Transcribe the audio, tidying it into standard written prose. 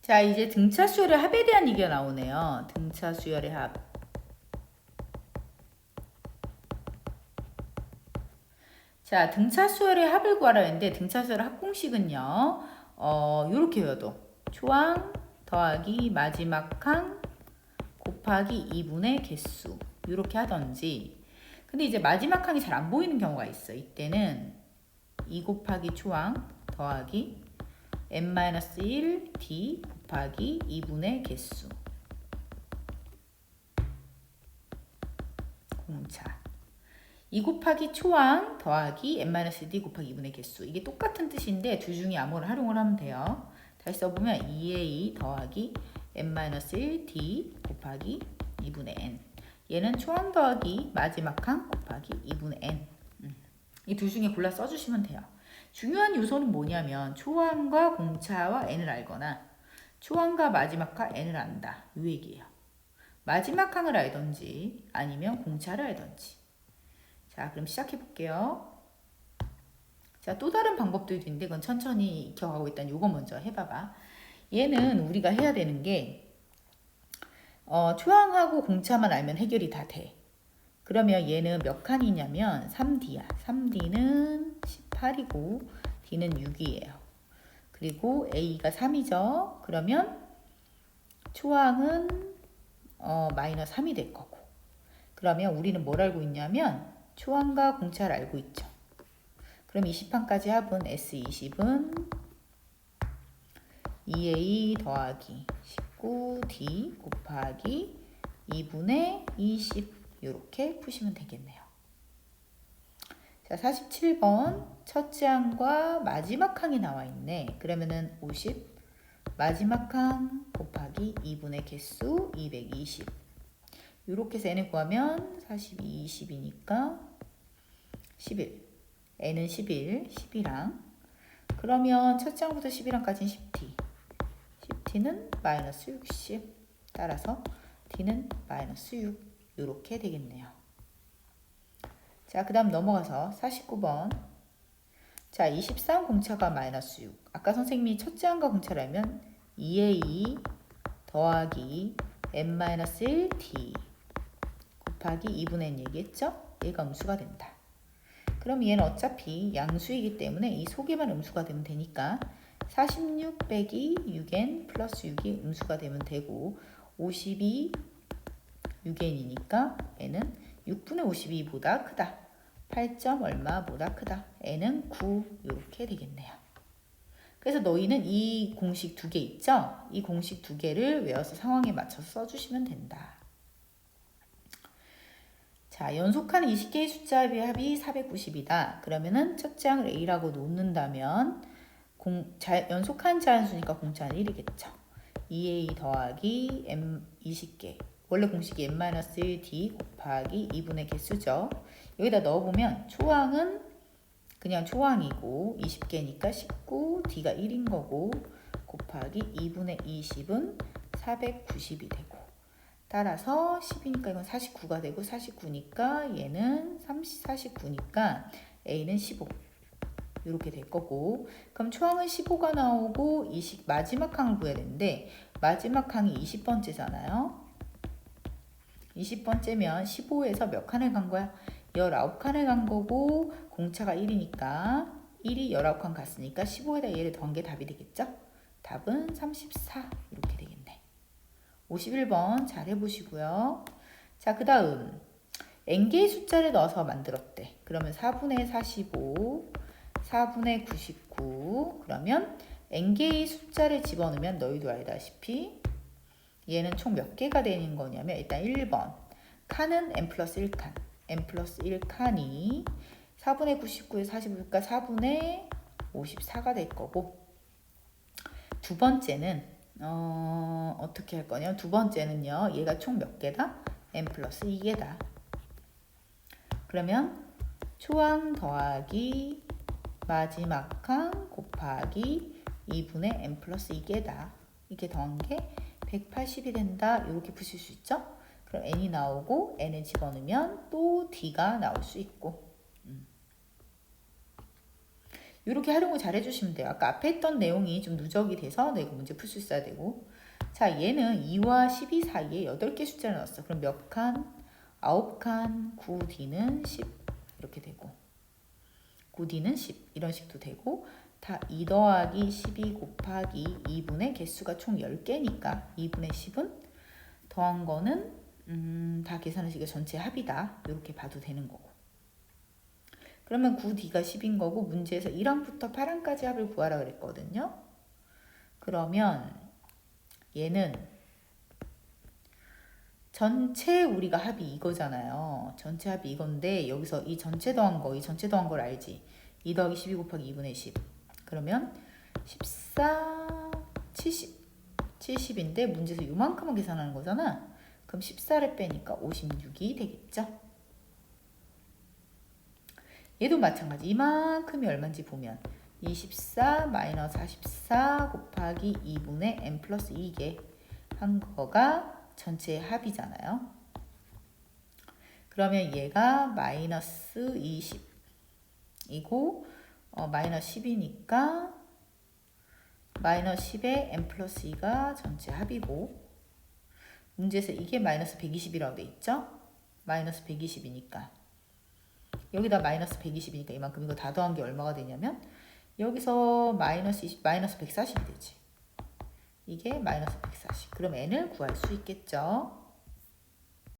자, 이제 등차 수열의 합에 대한 얘기가 나오네요. 등차 수열의 합. 자, 등차 수열의 합을 구하라 했는데 등차 수열의 합 공식은요. 요렇게 외워도 초항 더하기 마지막 항 곱하기 2분의 개수 요렇게 하던지. 근데 이제 마지막 항이 잘 안 보이는 경우가 있어. 이때는 2 곱하기 초항 더하기 n-1 d 곱하기 2분의 개수 공차 2 곱하기 초항 더하기 n-d 곱하기 2분의 개수 이게 똑같은 뜻인데 둘 중에 아무거나 활용을 하면 돼요. 다시 써보면 2a 더하기 n-1 d 곱하기 2분의 n 얘는 초항 더하기 마지막 항 곱하기 2분의 n 이 둘 중에 골라 써주시면 돼요. 중요한 요소는 뭐냐면 초항과 공차와 n을 알거나 초항과 마지막 항 n을 안다. 이 얘기예요. 마지막 항을 알던지 아니면 공차를 알던지. 자, 그럼 시작해 볼게요. 자, 또 다른 방법들도 있는데 그건 천천히 익혀가고 일단 요거 먼저 해봐봐. 얘는 우리가 해야 되는 게 초항하고 공차만 알면 해결이 다 돼. 그러면 얘는 몇 칸이냐면 3D야. 3D는 18이고 D는 6이에요. 그리고 A가 3이죠. 그러면 초항은 마이너스 3이 될 거고. 그러면 우리는 뭘 알고 있냐면 초항과 공차를 알고 있죠. 그럼 20판까지 합은 S20은 2A 더하기 19D 곱하기 2분의 20 이렇게 푸시면 되겠네요. 자, 47번 첫째 항과 마지막 항이 나와 있네. 그러면은 50 마지막 항 곱하기 2분의 개수 220 이렇게 해서 n을 구하면 42, 20이니까 11 n은 11, 11항 그러면 첫째 항부터 11항까지는 10t 10t는 마이너스 60 따라서 t는 마이너스 6 이렇게 되겠네요. 자, 그 다음 넘어가서 49번. 자, 23 공차가 마이너스 6. 아까 선생님이 첫째 항과 공차를 알면 2a 더하기 n-1d 곱하기 2분의 n 얘기했죠? 얘가 음수가 된다. 그럼 얘는 어차피 양수이기 때문에 이 속에만 음수가 되면 되니까 46 빼기 6n 플러스 6이 음수가 되면 되고 52 6n이니까 n은 6분의 52보다 크다. 8점 얼마보다 크다. n은 9 이렇게 되겠네요. 그래서 너희는 이 공식 두 개 있죠? 이 공식 두 개를 외워서 상황에 맞춰서 써주시면 된다. 자, 연속한 20개의 숫자의 합이 490이다. 그러면은 첫째 항을 a라고 놓는다면 연속한 자연수니까 공차는 1이겠죠. 2a 더하기 m 20개 원래 공식이 n-1d 곱하기 2분의 개수죠. 여기다 넣어보면 초항은 그냥 초항이고 20개니까 19, d가 1인 거고 곱하기 2분의 20은 490이 되고 따라서 10이니까 이건 49가 되고 49니까 얘는 49니까 a는 15 이렇게 될 거고 그럼 초항은 15가 나오고 마지막 항을 구해야 되는데 마지막 항이 20번째잖아요. 20번째면 15에서 몇 칸을 간 거야? 19칸을 간 거고 공차가 1이니까 1이 19칸 갔으니까 15에다 얘를 더한 게 답이 되겠죠? 답은 34 이렇게 되겠네. 51번 잘 해보시고요. 자, 그 다음 n개의 숫자를 넣어서 만들었대. 그러면 4분의 45 4분의 99 그러면 n개의 숫자를 집어넣으면 너희도 알다시피 얘는 총 몇 개가 되는 거냐면 일단 1번 칸은 n 플러스 1칸 n 플러스 1칸이 4분의 99에 45니까 4분의 54가 될 거고 두 번째는 어떻게 할 거냐 두 번째는요 얘가 총 몇 개다? n 플러스 2개다. 그러면 초항 더하기 마지막 항 곱하기 2분의 n 플러스 2개다. 이렇게 더한 게 180이 된다. 이렇게 푸실 수 있죠? 그럼 n이 나오고 n을 집어넣으면 또 d가 나올 수 있고 이렇게 활용을 잘 해주시면 돼요. 아까 앞에 했던 내용이 좀 누적이 돼서 내가 문제 풀 수 있어야 되고. 자, 얘는 2와 12 사이에 8개 숫자를 넣었어. 그럼 몇 칸? 9칸. 9D는 10 이렇게 되고 9D는 10 이런 식도 되고 다 2 더하기 12 곱하기 2분의 개수가 총 10개니까 2분의 10은 더한 거는 다 계산하시기가 전체 합이다. 이렇게 봐도 되는 거고. 그러면 9D가 10인 거고 문제에서 1항부터 8항까지 합을 구하라 그랬거든요. 그러면 얘는 전체 우리가 합이 이거잖아요. 전체 합이 이건데 여기서 이 전체 더한 걸 알지? 2 더하기 12 곱하기 2분의 10. 그러면 14, 70인데 문제에서 이만큼만 계산하는 거잖아. 그럼 14를 빼니까 56이 되겠죠? 얘도 마찬가지. 이만큼이 얼마인지 보면 24 마이너스 44 곱하기 2분의 n 플러스 2개 한 거가 전체의 합이잖아요. 그러면 얘가 마이너스 20이고 마이너스 10이니까 마이너스 10에 n 플러스 2가 전체 합이고 문제에서 이게 마이너스 120이라고 돼 있죠? 마이너스 120이니까 여기다 마이너스 120이니까 이만큼 이거 다 더한 게 얼마가 되냐면 여기서 마이너스 20, 마이너스 140이 되지. 이게 마이너스 140. 그럼 n을 구할 수 있겠죠?